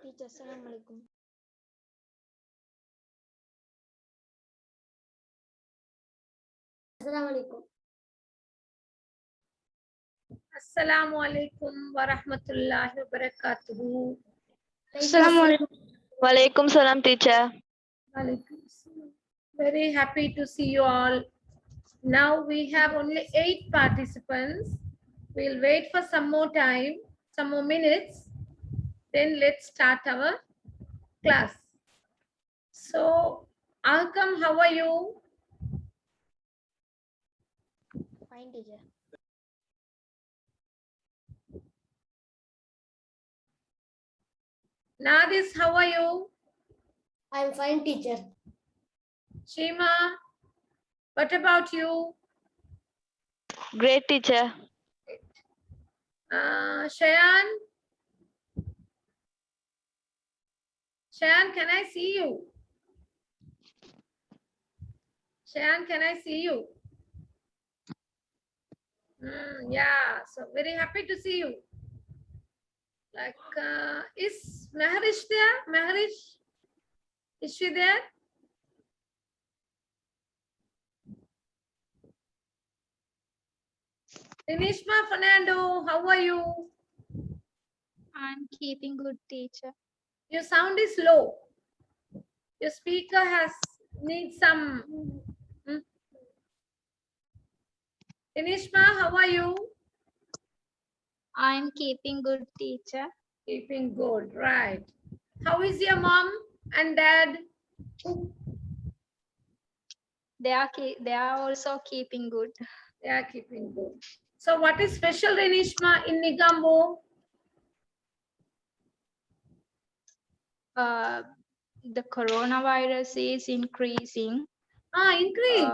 Teacher, Assalamu alaikum. Assalamu alaikum. Assalamu alaikum wa rahmatullahi wa barakatuhu. Assalamu alaikum. Walaikum salam, teacher. Walaikum salam. Very happy to see you all. Now we have only 8 participants. We'll wait for some more time, some more minutes. Then let's start our class. So, Alkam, how are you? Fine, teacher. Nadis, how are you? I am fine, teacher. Shima, what about you? Great, teacher. Shayan? Shayan, can I see you? Shayan, can I see you? Yeah, so very happy to see you. Like, is Maharish there? Maharish, is she there? Dinishma Fernando, how are you? I'm keeping good, teacher. Your sound is low. Your speaker needs some. Dinishma, how are you? I'm keeping good, teacher. Keeping good, right. How is your mom and dad? They are also keeping good. They are keeping good. So what is special, Dinishma, in Nigambo? The coronavirus is increasing. Increase.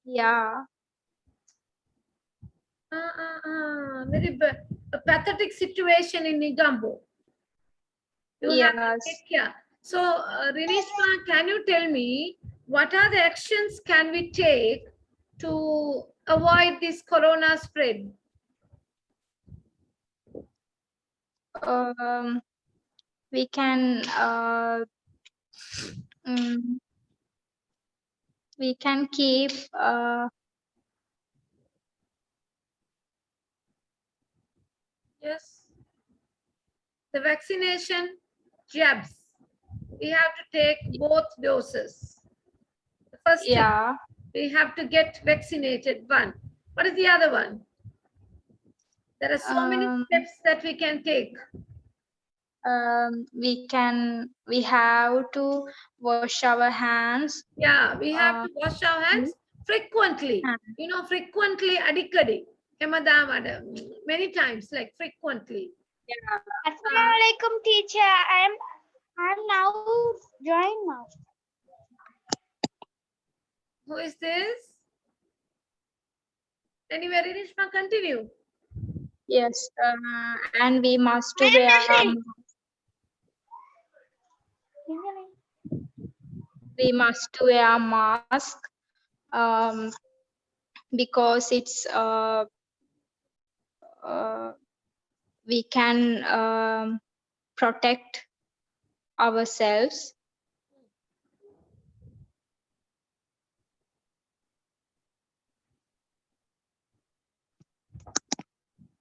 Yeah. Very pathetic situation in Nigambo. You have to Yes. take care. So, Rinishma, can you tell me what are the actions can we take to avoid this corona spread? We can keep Yes. The vaccination jabs. We have to take both doses. The first thing, we have to get vaccinated. One. What is the other one? There are so many steps that we can take. we have to wash our hands. Yeah, we have to wash our hands frequently. You know, frequently, adikadi. Many times, like frequently. Assalamu alaikum, teacher. I'm now joined now. Who is this? Anyway, Rinishma, continue. Yes, and we must wear mask because it's we can protect ourselves.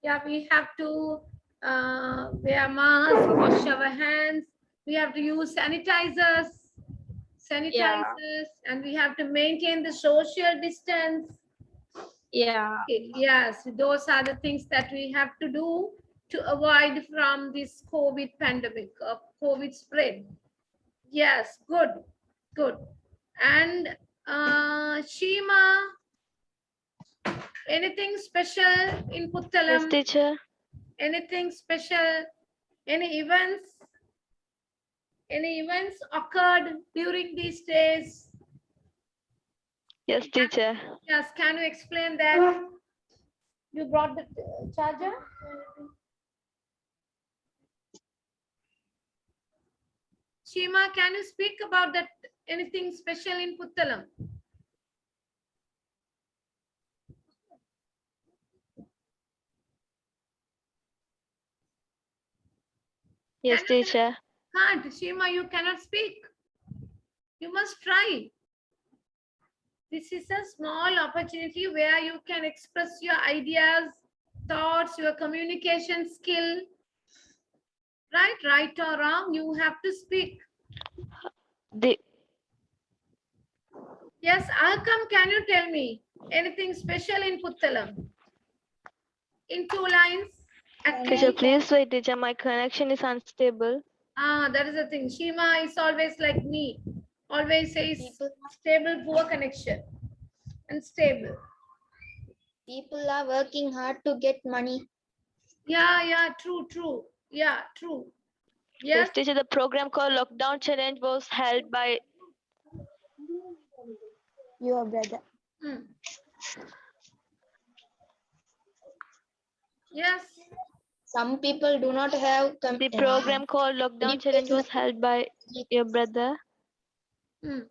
Yeah, we have to wear masks, wash our hands. We have to use sanitizers, and we have to maintain the social distance. Yeah. Yes, those are the things that we have to do to avoid from this COVID pandemic, COVID spread. Yes, good, good. And Shima, anything special in Puttalam? Yes, teacher. Anything special? Any events? Any events occurred during these days? Yes, teacher. Yes, can you explain that? You brought the charger? Shima, can you speak about that? Anything special in Puttalam? Yes, Can you- teacher. Can't. Shima, you cannot speak. You must try. This is a small opportunity where you can express your ideas, thoughts, your communication skill. Right or wrong, you have to speak. The Yes, Alkam, can you tell me anything special in Puttalam? In 2 lines? At teacher, least. please wait, teacher. My connection is unstable. That is the thing. Shima is always like me. Always says stable, poor connection. Unstable. People are working hard to get money. Yeah, true. Yeah, true. Yes, Yes. teacher. The program called Lockdown Challenge was held by Your brother. Hmm. Yes. Some people do not have the program called Lockdown Challenge was held by your brother. Hmm.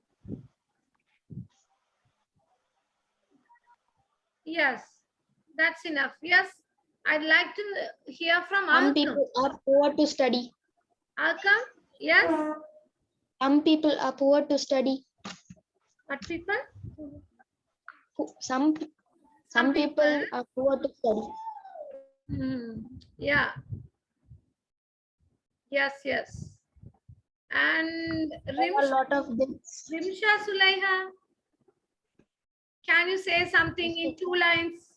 Yes. That's enough. Yes. I'd like to hear from Some Alkam. people are poor to study. Alkam? Yes. Some people are poor to study. What people? Some people are poor to study. Yeah. Yes. And There are a lot of them. Rimsha Sulaiha, can you say something in 2 lines?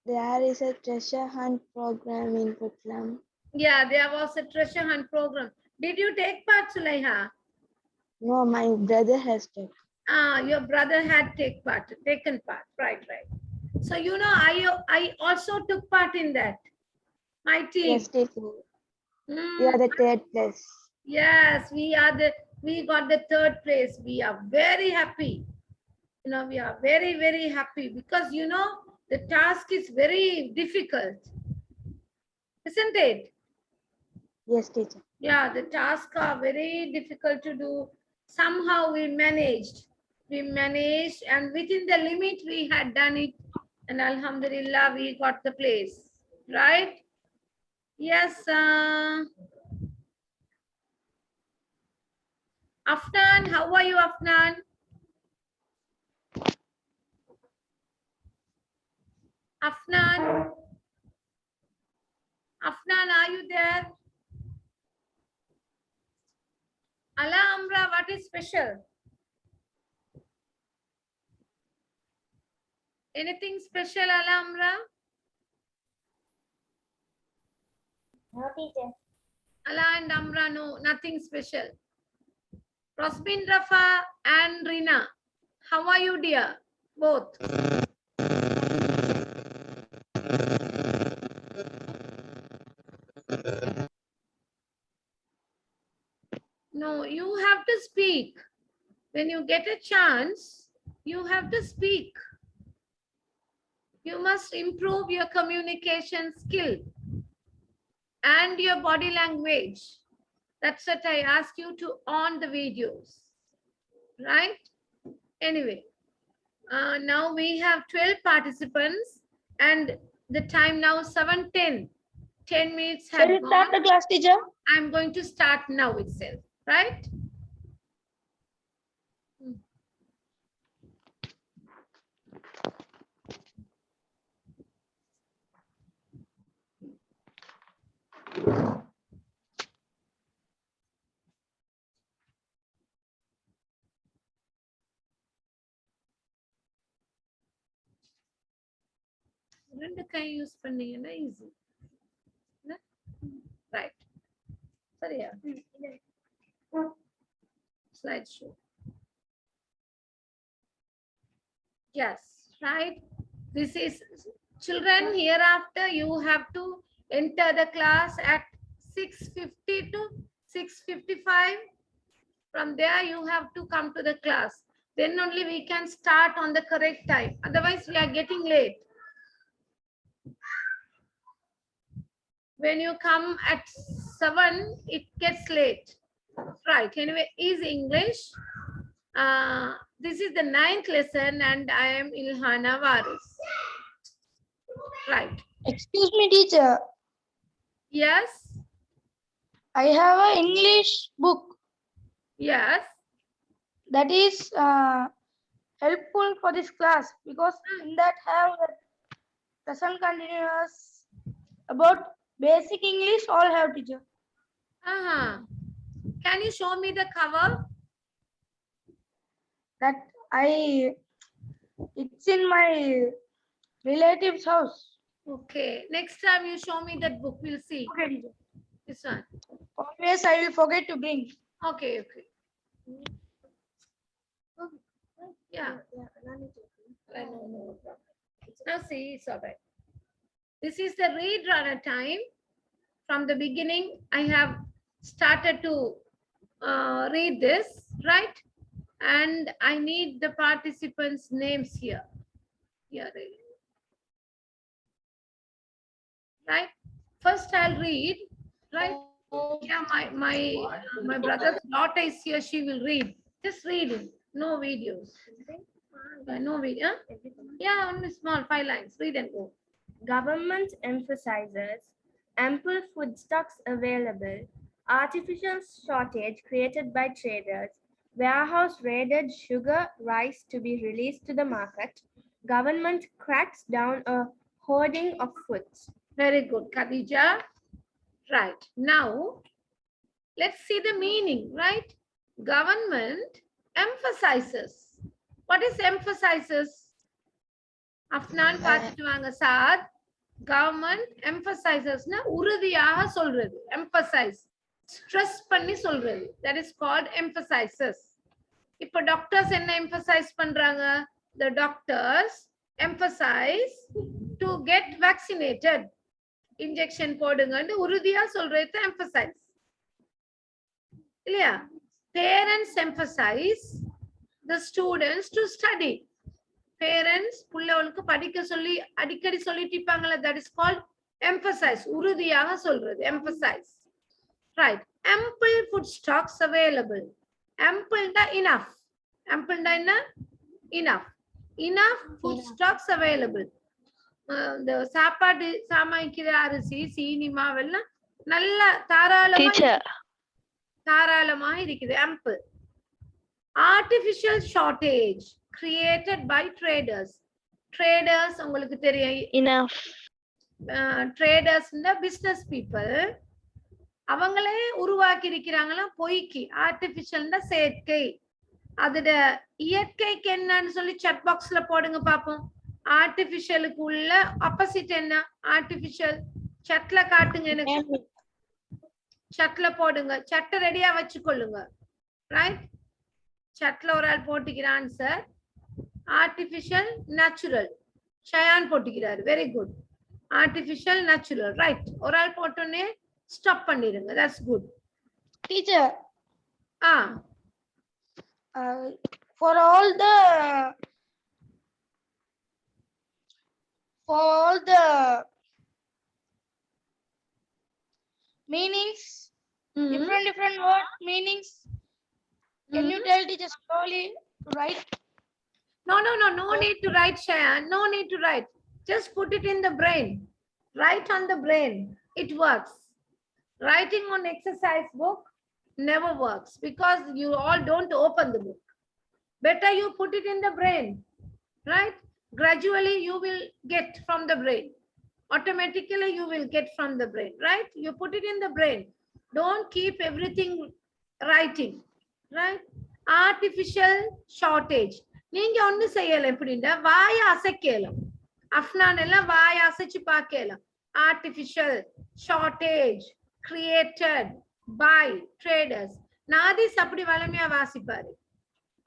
There is a treasure hunt program in Putlam. Yeah, there was a treasure hunt program. Did you take part, Sulaiha? No, my brother has taken. Your brother had taken part. Right. So you know, I also took part in that. My team. Yes, teacher. We are the third place. Yes, we got the 3rd place. We are very happy. You know, we are very happy because you know the task is very difficult, isn't it? Yes, teacher. Yeah, the tasks are very difficult to do. Somehow we managed, and within the limit we had done it, and Alhamdulillah we got the place, right? Yes. Afnan, how are you, Afnan? Afnan, are you there? Ala Amra, what is special? Anything special, Ala Amra? No, teacher. Ala and Amra, no, nothing special. Rosmin, Rafa and Rina, how are you, dear? Both. No, you have to speak. When you get a chance, you have to speak. You must improve your communication skill and your body language. That's what I ask you to on the videos, right? Anyway, now we have 12 participants and the time now 7:10. 10 minutes have gone. Start the class, teacher. I'm going to start now itself, right? ரெண்டு கை use பண்ணீங்கன்னா easy. Right. சரியா? Slide show. Yes, right. This is children. Hereafter, you have to enter the class at 6:50 to 6:55. From there, you have to come to the class. Then only we can start on the correct time. Otherwise, we are getting late. When you come at 7, it gets late. Right. Anyway, is English. This is the 9th lesson and I am Ilhana Waris. Right. Excuse me, teacher. Yes. I have an English book Yes. that is helpful for this class because in that have the present continuous about basic English all have, teacher. Uh-huh. Can you show me the cover? That it's in my relative's house. Okay. Next time you show me that book, we'll see. Okay, teacher. This one. Always I will forget to bring. Okay, okay. Yeah. Now see, it's all right. This is the read runner time. From the beginning, I have started to read this, right? And I need the participants' names here. Here, right? First, I'll read, right? Yeah, my brother's daughter is here. She will read. Just reading, no videos. No video. Yeah, only small 5 lines. Read and go. Government emphasizes ample food stocks available, artificial shortage created by traders, warehouse raided sugar, rice to be released to the market, government cracks down a hoarding of foods. Very good, Khadija. Right. Now, let's see the meaning, right? Government emphasizes. What is emphasizes? Afnan பார்த்துட்டு வாங்க sir. Government emphasizes na உறுதியாக சொல்றது. Emphasize. Stress பண்ணி சொல்றது. That is called emphasizes. இப்போ doctors என்ன emphasize பண்றாங்க? The doctors emphasize to get vaccinated. Injection போடுங்கன்னு உறுதியா சொல்றது emphasize. இல்லையா? Parents emphasize the students to study. Parents புள்ளவளுக்கு படிக்க சொல்லி அடிக்கடி சொல்லிட்டு இருப்பாங்கல்ல, that is called emphasize. உறுதியாக சொல்றது emphasize. Right. Ample food stocks available. Ample da enough. Ample da என்ன? Enough. Enough food stocks available. இந்த சாப்பாடு சமைக்கிற அரிசி சீனி மாவெல்லாம் நல்ல தாராளமா இருக்குது. ample. Artificial shortage created by traders. Traders உங்களுக்கு தெரியும். Enough. Traders business people. அவங்களே உருவாக்கி இருக்கிறாங்களா பொய்க்கு. ஆர்டிபிஷியல் செயற்கை. அதோட இயற்கைக்கு என்னன்னு சொல்லி chat boxல போடுங்க பாப்போம். ஆர்டிபிஷியலுக்கு உள்ள ஆப்போசிட் என்ன? ஆர்டிபிஷியல். chatல காட்டுங்க எனக்கு. chatல போடுங்க. chat ரெடியா வச்சுக்கொள்ளுங்க. ரைட்? chatல ஒரு ஆள் போட்டுக்கிற ஆன்சர் ஆர்டிபிஷியல் நேச்சுரல். ஷயான் போட்டுக்கிறாரு. Very good. Artificial natural. Right. ஒரு ஆள் போட்டோன்னே ஸ்டாப் பண்ணிடுங்க. That's good. Teacher, ஆ for all the meanings, different word meanings. Can you tell teacher slowly write? No need to write, Shayan. No need to write. Just put it in the brain. Write on the brain. It works. Writing on exercise book never works because you all don't open the book. Better you put it in the brain, right? Gradually you will get from the brain. Automatically you will get from the brain, right? You put it in the brain. Don't keep everything writing, right? Artificial shortage. நீங்க ஒண்ணு செய்யல எப்படின்னா வாய அசைக்கலாம். அஃப்னான் எல்லாம் வாய அசைச்சு பார்க்கலாம். Artificial shortage created by traders. நாதிஸ் அப்படி வளமையா வாசிப்பாரு.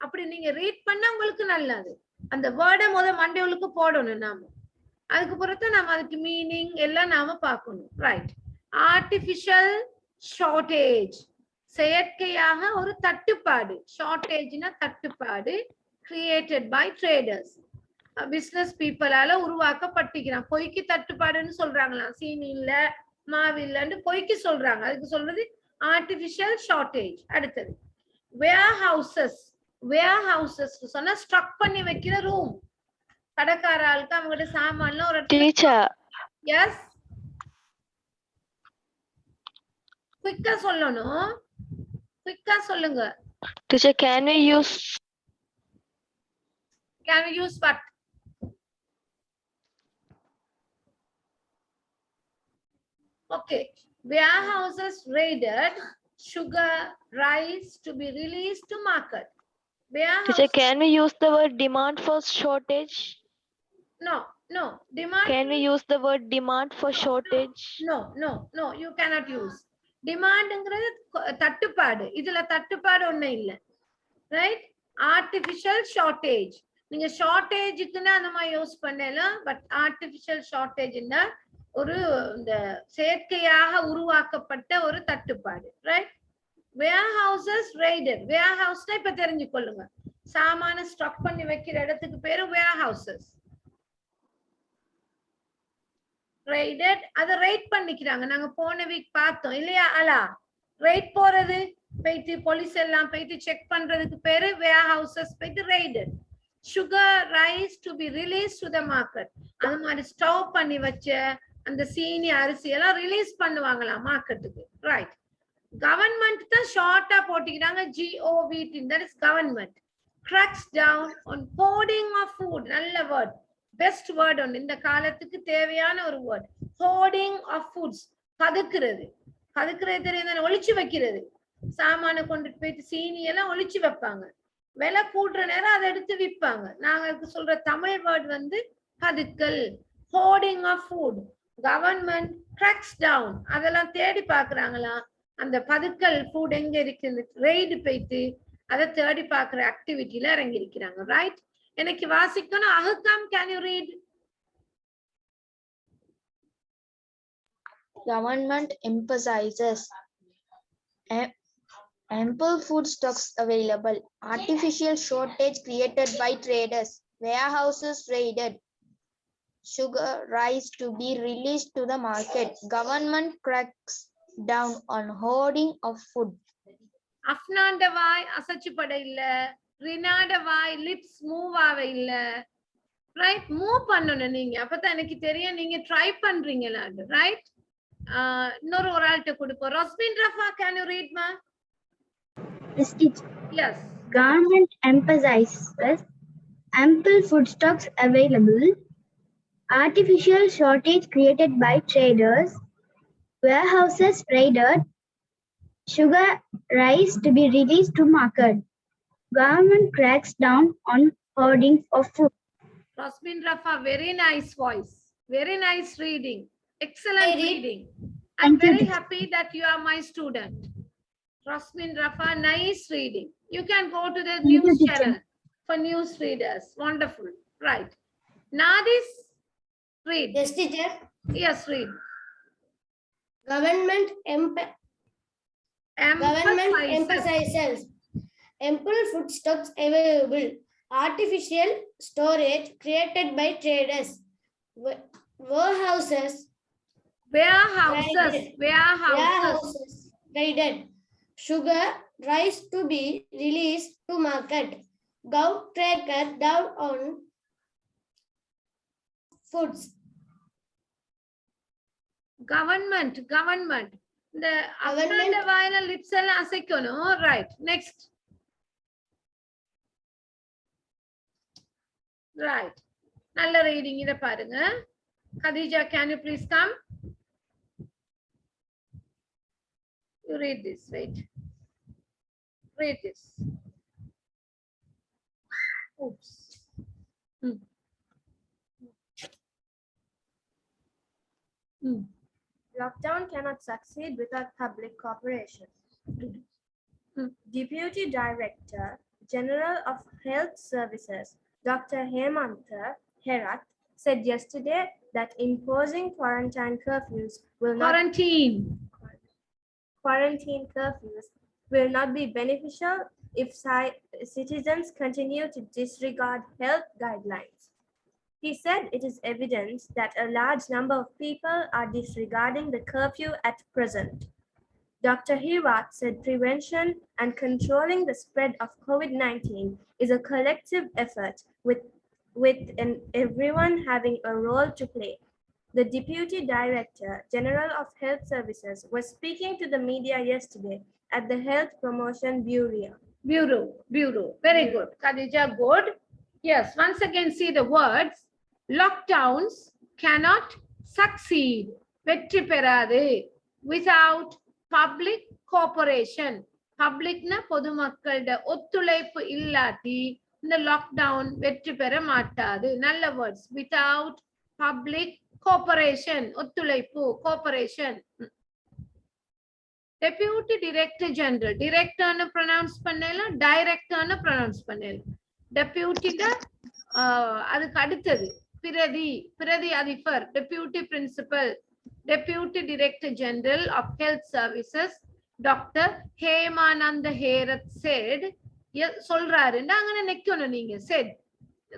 அப்படி நீங்க ரீட் பண்ணா உங்களுக்கு நல்லது. அந்த வேர்டை மண்டைகளுக்கு போடணும் நாம. அதுக்கு பிறகு நாம அதுக்கு மீனிங் எல்லாம் நாம பார்க்கணும். ரைட். Artificial shortage. செயற்கையாக ஒரு தட்டுப்பாடு. ஷார்டேஜ்னா தட்டுப்பாடு. Created by traders. பிசினஸ் பீப்புளால உருவாக்கப்பட்டிருக்கிறான். பொய்க்கு தட்டுப்பாடுன்னு சொல்றாங்களாம். சீனி இல்ல மாவு இல்லன்னு பொய்க்கு சொல்றாங்க. அதுக்கு சொல்றது ஆர்டிபிஷியல் ஷார்டேஜ். அடுத்தது warehouses சொன்னா ஸ்டாக் பண்ணி வைக்கிற ரூம். கடைக்கார ஆளுக்கு அவங்களோட சாமான்லாம் ஒரு Teacher. Yes. Quick-ஆ சொல்லணும். Quick-ஆ சொல்லுங்க. Teacher, can we use Can we use what? Okay. Warehouses raided, sugar, rice to be released to market. Teacher, Warehouse. can we use the word demand for shortage? No, no. Demand. Can we use the word demand for shortage? No. You cannot use. Demandங்கிறது தட்டுப்பாடு. இதுல தட்டுப்பாடு ஒண்ணும் இல்ல. Right? Artificial shortage. நீங்க ஷார்டேஜுக்குன்னு அந்த மாதிரி use பண்ணலாம். But artificial ஷார்டேஜ்னா ஒரு இந்த செயற்கையாக உருவாக்கப்பட்ட ஒரு தட்டுப்பாடு. ரைட்? warehouses raided. warehouseனா இப்ப தெரிஞ்சுக்கொள்ளுங்க. சாமான ஸ்டாக் பண்ணி வைக்கிற இடத்துக்கு பேரு warehouses. raided அத ரைட் பண்ணிக்கிறாங்க. நாங்க போன வீக் பார்த்தோம் இல்லையா? அலா ரைட் போறது போயிட்டு போலீஸ் எல்லாம் போயிட்டு செக் பண்றதுக்கு பேரு warehouses போயிட்டு raided. sugar rice to be released to the market. அது மாதிரி ஸ்டோர் பண்ணி வச்ச அந்த சீனி அரிசி எல்லாம் ரிலீஸ் பண்ணுவாங்களாம் மார்க்கெட்டுக்கு. ரைட். கவர்மெண்ட் தான் ஷார்ட்டா போட்டிக்கிறாங்க GOVT. that is government cracks down on hoarding of food. நல்ல வேர்ட், பெஸ்ட் வேர்ட் ஒன்று இந்த காலத்துக்கு தேவையான ஒரு வேர்ட். hoarding of foods. பதுக்குறது தெரியுது, ஒளிச்சு வைக்கிறது. சாமான கொண்டுட்டு போயிட்டு சீனி எல்லாம் ஒளிச்சு வைப்பாங்க. விலை கூடுற நேரம் அதை எடுத்து விற்பாங்க. நாங்க சொல்ற தமிழ் வேர்ட் வந்து பதுக்கல். hoarding of food. Government cracks down. அதெல்லாம் தேடி பாக்குறாங்களா அந்த பதுக்கல் ஃபுட் எங்க இருக்குது, ரெய்டு போயிட்டு அதை தேடி பாக்குற ஆக்டிவிட்டில இறங்கி இருக்கிறாங்க. ரைட்? எனக்கு வாசிக்கணும். அஹ்காம், can you read? Government emphasizes ample food stocks available. Artificial shortage created by traders. Warehouses raided. Sugar, rice to be released to the market. Government cracks down on hoarding of food. அஃப்னாண்ட வாய் அசைச்சு பட இல்ல, ரினாட வாய் lips move ஆக இல்ல. Right? Move பண்ணணும் நீங்க, அப்பதான் எனக்கு தெரியும் நீங்க ட்ரை பண்றீங்களா. ரைட்? இன்னொரு ஒரு ஆள்கிட்ட கொடுப்போம். ரொஸ்பின் ரஃபா, கேன் யூ ரீட் மா? Yes, teacher. Yes. Government emphasizes ample food stocks available. Artificial shortage created by traders. Warehouses raided. Sugar, rice to be released to market. Government cracks down on hoarding of food. Rosmin Rafa, very nice voice. Very nice reading. Excellent reading. I'm Thank you, very teacher. happy that you are my student. Rosmin Rafa, nice reading. You can go to the Thank you, news teacher. channel for news readers. Wonderful. Right. Nadis, read. Yes, teacher. Yes, read. Government Emphasizes. emphasizes ample food stocks available. Artificial storage created by traders. Warehouses raided. Sugar, rice to be released to market. Gov tracker down on foods. Government. The Government. after வாயில lips எல்லாம் அசைக்கணும். Right. Next. Right. நல்ல reading இத பாருங்க. Khadija, can you please come? You read this. Wait. Read this. Oops. Lockdown cannot succeed without public cooperation. Deputy Director General of Health Services, Dr. Hemantha Herath, said yesterday that imposing quarantine curfews will not be beneficial if citizens continue to disregard health guidelines. He said it is evident that a large number of people are disregarding the curfew at present. Dr. Herath said prevention and controlling the spread of COVID-19 is a collective effort with everyone having a role to play. The Deputy Director General of Health Services was speaking to the media yesterday at the Health Promotion Bureau. Bureau. Very good. Khadija, good. Yes, once again see the words. Lockdowns cannot succeed. வெற்றி பெறாது without public cooperation. Publicனா பொதுமக்களோட ஒத்துழைப்பு இல்லாட்டி இந்த lockdown வெற்றி பெற மாட்டாது. நல்ல words. Without public cooperation. ஒத்துழைப்பு cooperation. Deputy Director General. Director னு pronounce பண்ணலாம், Director னு pronounce பண்ணலாம். Deputy அதுக்கு அடுத்தது பிரதி அதிபர், Deputy Principal, Deputy Director General of Health Services, Dr. Hemananda Herath said, சொல்றாரு நாங்க நினைக்கணும், நீங்க said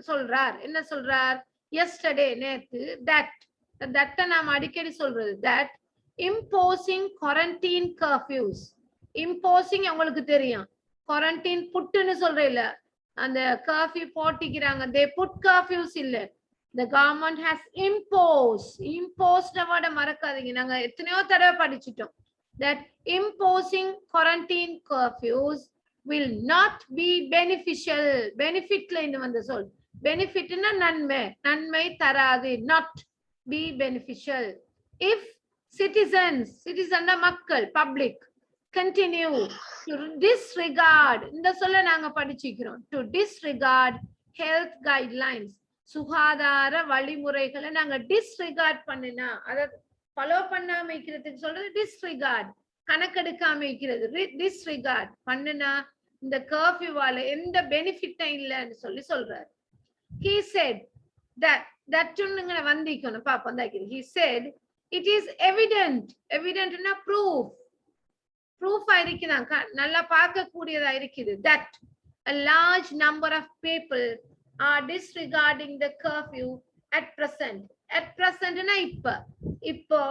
சொல்றார், என்ன சொல்றார்? Yesterday நேத்து that நாம அடிக்கடி சொல்றது that imposing quarantine curfews. Imposing உங்களுக்கு தெரியும், quarantine புட்டுன்னு சொல்றேல, அந்த curfew போட்டிக்கிறாங்க, they put curfews இல்ல, the government has imposed word மறக்காதீங்க, நாங்க எத்தனையோ தடவை படிச்சிட்டோம். That imposing quarantine curfews will not be beneficial. Benefitல இந்த வந்த சொல், benefitனா நன்மை தராது, not be beneficial. If citizens மக்கள், public, continue to disregard, இந்த சொல்ல நாங்க படிச்சிக்கிறோம், to disregard health guidelines, சுகாதார வழிமுறைகளை நாங்க disregard பண்ணினா, அத ஃபாலோ பண்ணாம இருக்கிறதுக்கு சொல்றது disregard, கணக்கெடுக்காம இருக்கிறது disregard பண்ணினா இந்த கர்ஃபியூவால எந்த பெனிஃபிட்டும் இல்லைன்னு சொல்றாரு. He said that வந்திக்கணும் பாப்போம். He said it is evident na proof ஆயிருக்குதான், நல்லா பார்க்க கூடியதா இருக்குது, that a large number of people are disregarding the curfew at present. At present na இப்போ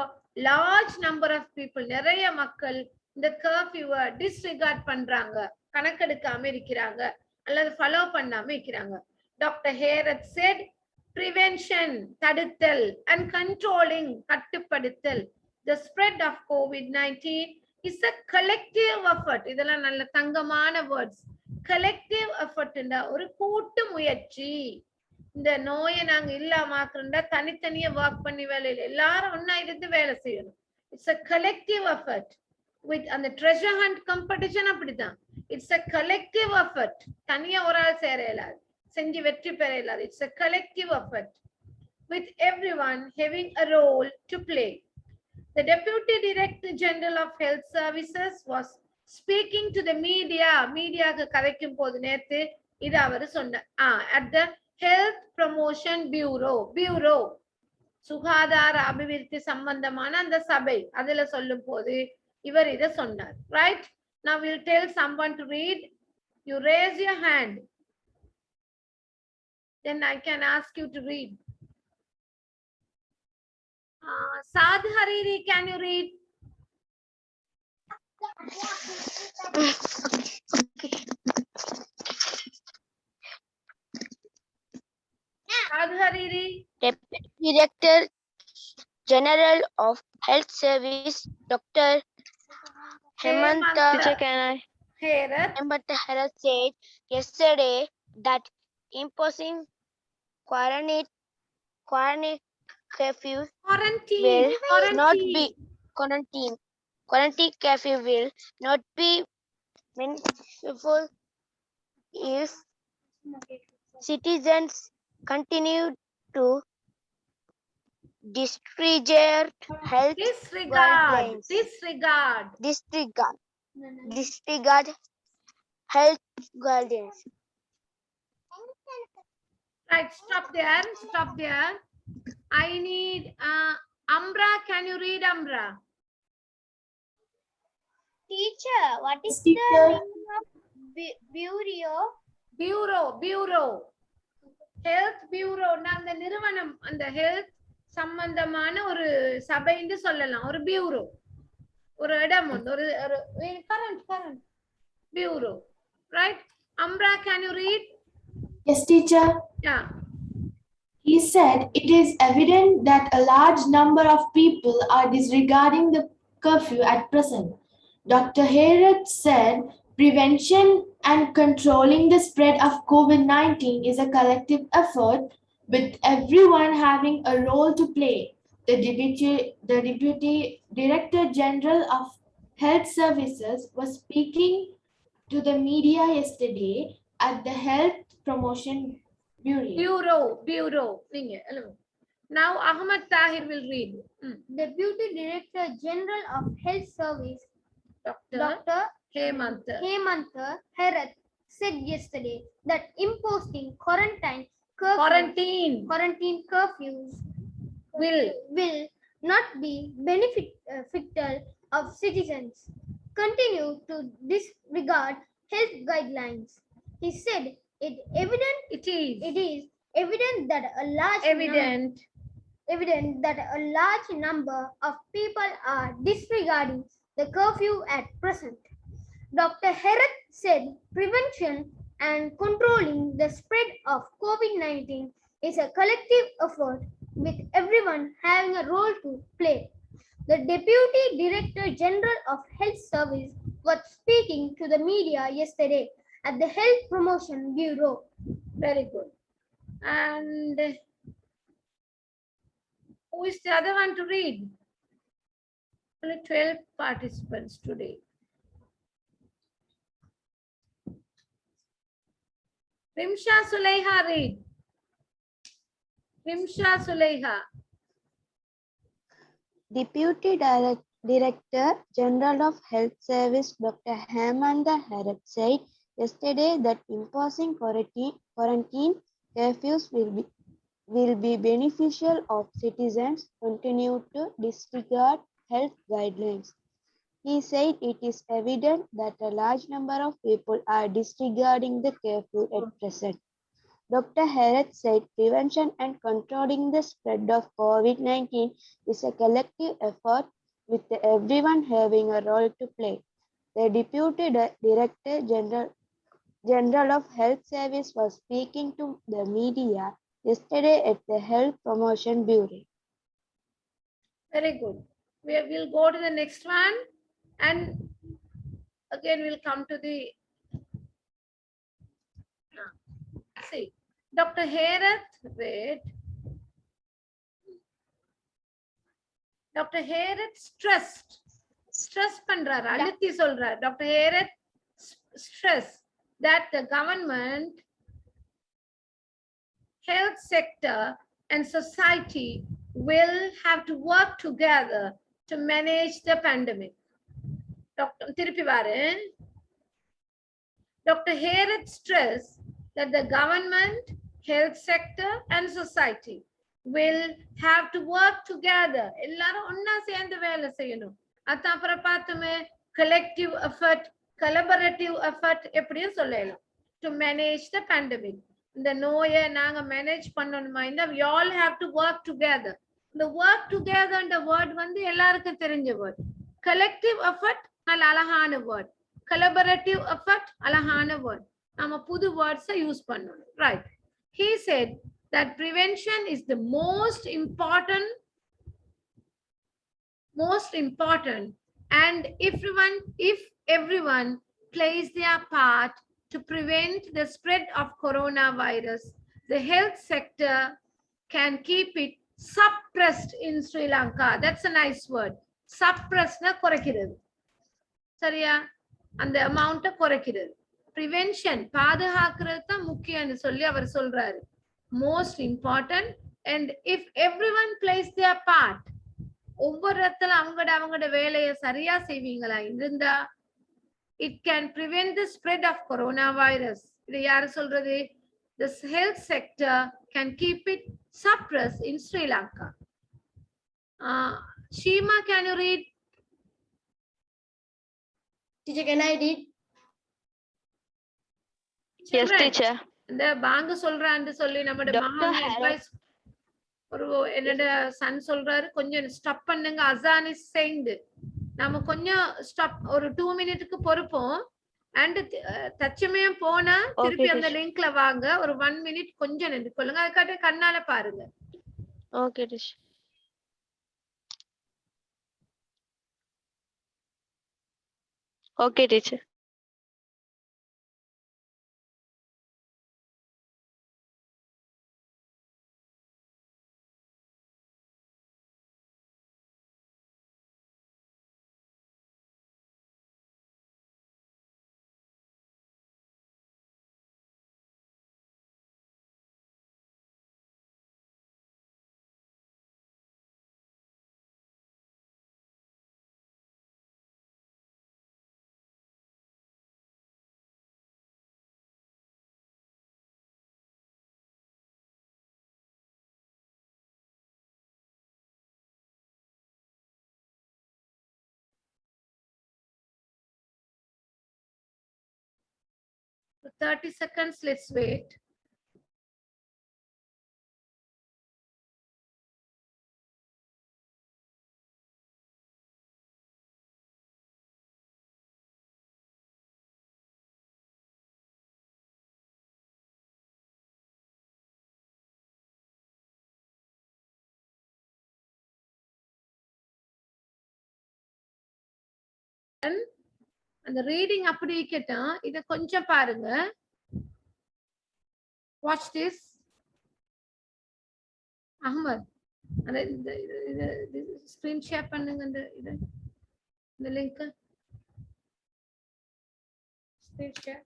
large number of people, நிறைய மக்கள் இந்த கர்ஃபியூவை disregard பண்றாங்க, கணக்கெடுக்காம இருக்கிறாங்க அல்லது ஃபாலோ பண்ணாம இருக்கிறாங்க. Dr. Herath said prevention, தடுத்தல், and controlling, கட்டுப்படுத்தல், the spread of COVID-19 is a collective effort. இதெல்லாம் நல்ல தங்கமான words. collective effort ஒரு கூட்டு முயற்சி. இந்த நோயை நாங்க இல்லாமக்கிறோம்டா தனித்தனியா ஒர்க் பண்ணி வேலை இல்லை, எல்லாரும் ஒன்னா இருந்து வேலை செய்யணும். It's a collective effort. with அந்த treasure hunt competition அப்படிதான், இட்ஸ் a collective effort. தனியா ஒரு ஆள் சேர இயலாது, செஞ்சு வெற்றி பெற இயலாது. It's a collective effort with everyone having a role to play. The Deputy Director General of Health Services was speaking to the மீடியாக்கு கதைக்கும் போது நேத்து இது அவர் சொன்னார். at the Health Promotion Bureau சுகாதார அபிவிருத்தி சம்பந்தமான அந்த சபை, அதுல சொல்லும் போது இவர் இத சொன்னார். Right? Now we'll tell someone to read. You raise your hand, then I can ask you to read. Saad Hariri, can you read? Saad Hariri. Deputy Director General of Health Service, Dr. Hemanta Herath said yesterday that imposing quarantine curfew will not be quarantine curfew will not be beneficial if citizens continue to disregard health guidelines. Disregard health guidelines. Right, stop there. I need Amra, can you read, Amra? Teacher, what is the meaning of bureau? Health Bureau அந்த நிறுவனம், அந்த health சம்பந்தமான ஒரு சபைன்னு சொல்லலாம், ஒரு bureau, ஒரு இடம் உண்டு, ஒரு current bureau. Right? Amra, can you read? Yes, teacher. Yeah. He said it is evident that a large number of people are disregarding the curfew at present. Dr. Hayrat said prevention and controlling the spread of COVID-19 is a collective effort with everyone having a role to play. The Deputy Director General of Health Services was speaking to the media yesterday at the Health Promotion Bureau. Now Ahmad Tahir will read. Deputy Director General of Health Service, Dr. Hemant Herath said yesterday that imposing quarantine curfews will not be beneficial of citizens continue to disregard health guidelines. He said it is evident that a large number of people are disregarding the curfew at present. Dr. Herath said prevention and controlling the spread of COVID-19 is a collective effort with everyone having a role to play. The Deputy Director General of Health Service was speaking to the media yesterday at the Health Promotion Bureau. Very good. And who is the other one to read? Only 12 participants today. Rimsha Sulaiha, read. Rimsha Sulaiha. Deputy Director General of Health Service Dr. Hemant Herath said yesterday that imposing quarantine curfews will be beneficial of citizens continue to disregard health guidelines. He said it is evident that a large number of people are disregarding the curfew at present. Dr. Herath said prevention and controlling the spread of COVID-19 is a collective effort with everyone having a role to play. The Deputy Director General of Health Service was speaking to the media yesterday at the Health Promotion Bureau. Very good. We will go to the next one and again we'll come to the see. Dr. Herath, wait. Dr. Herath stress பண்றாரு அழுத்தி சொல்றாரு. Dr. Herath stress that the government, health sector and society will have to work together to manage the pandemic. Dr. Herath stressed that the government, health sector and society will have to work together. எல்லாரும் ஒண்ணா சேர்ந்து வேலை செய்யணும். அதான் அப்புறம் பார்த்தோமே collective effort, collaborative effort எப்படியும் சொல்லலாம் to manage the pandemic. இந்த நோயை நாங்க மேனேஜ் பண்ணணுமா இந்த we all have to work together. இந்த work together என்ற word வந்து எல்லாருக்கும் தெரிஞ்ச word. Collective effort நல்ல அழகான word. Collaborative effort அழகான word. நாம புது words யூஸ் பண்ணணும். Right. He said that prevention is the most important and if everyone plays their part to prevent the spread of coronavirus, the health sector can keep it suppressed in Sri Lanka. That's a nice word. Suppressed na குறைக்கிறது. சரியா? அந்த amount குறைக்கிறது. Prevention பாதுகாக்கிறது தான் முக்கியம்னு சொல்லி அவர் சொல்றாரு. Most important and if everyone plays their part, ஒவ்வொரு இடத்துல அவங்களோட வேலையை சரியா செய்வீங்களா இருந்தா it can prevent the spread of coronavirus. இது யாரு சொல்றது? The health sector can keep it suppressed in Sri Lanka. Shima, can you read? Teacher, can I read? Yes, teacher. இந்த பாங்க சொல்றான்னு சொல்லி நம்மட மகா அட்வைஸ் ஒரு என்னோட சன் சொல்றாரு கொஞ்சம் ஸ்டாப் பண்ணுங்க அசான் இஸ் சேயிங் நாம கொஞ்சம் ஸ்டாப் ஒரு 2 மினிட்டுக்கு பொறுப்போம் And தச்சமயம் போனா திருப்பி அந்த லிங்க்ல வாங்க. ஒரு 1 minute கொஞ்சம் நின்று கொள்ளுங்க. அதுக்காக கண்ணால பாருங்க. Okay, teacher. Okay, teacher. For 30 seconds, let's wait. அந்த ரீடிங் அப்படி இருக்கட்டும். இத கொஞ்சம் பாருங்க. Watch this. அஹ்மத், அந்த இந்த ஸ்கிரீன் ஷேர் பண்ணுங்க. இந்த link screen share.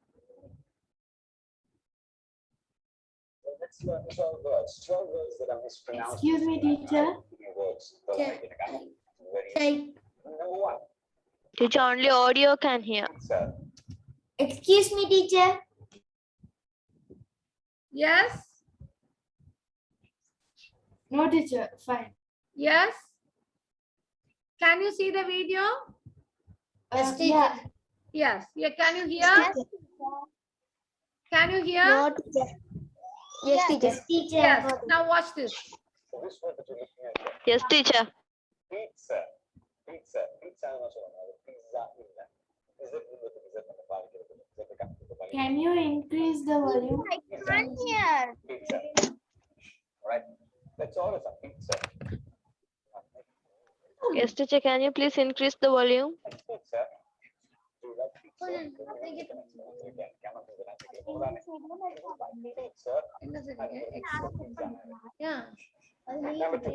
Excuse me, teacher. Teacher, only audio can hear. Excuse me, teacher. Yes. No, teacher. Fine. Yes. Can you see the video? Yes, teacher. Yes. Yeah. Can you hear? Can you hear? No, teacher. Yes, teacher. Yes. Now watch this. Yes, teacher. Pizza. Pizza. Pizza non so, pizza illa. Can you increase the volume? I can't hear. Pizza. Right. That's all is a pizza. Yes, teacher. Can you please increase the volume? Pizza. Do you like pizza? Yeah. Number 2.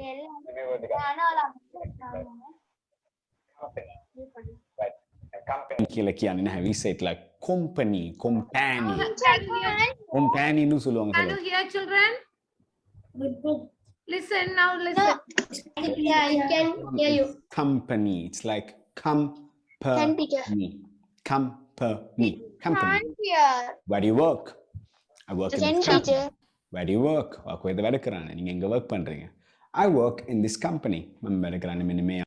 Right. A company. කියලා කියන්නේ නැහැ. We say it like company, company. Company னு சொல்லுவாங்க. Can you hear, children? Listen now. Listen. Yeah, I can hear you. Company. It's like Can, teacher. company. Company. Company. Can't hear. Where do you work? I work in Can, this company. teacher. Where do you work? ඔයාලා වැඩ කරන්නේ. நீங்க எங்க work பண்றீங்க? I work in this company. මම වැඩ කරන්නේ මෙන්න මේ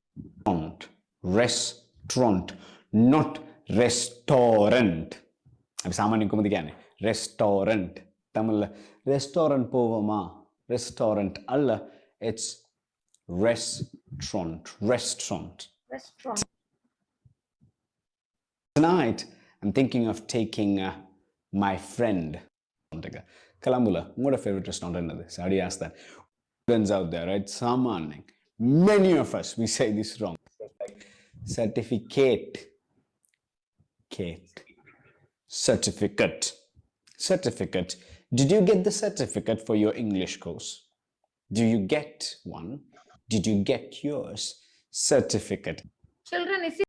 restaurant, not restaurant. අපි සාමාන්‍යයෙන් කොහොමද කියන්නේ? Restaurant. தமிழ்ல restaurant போவோமா? Restaurant அல்ல. It's restaurant. Restaurant. Restaurant. Tonight, I'm thinking of taking my friend. Kalambula, what a favorite restaurant another. So how do you ask that? Friends out there, right? Someone, many of us, we say this wrong. Certificate. Certificate. Certificate. Did you get the certificate for your English course? Do you get one? Did you get yours? Certificate. Children, is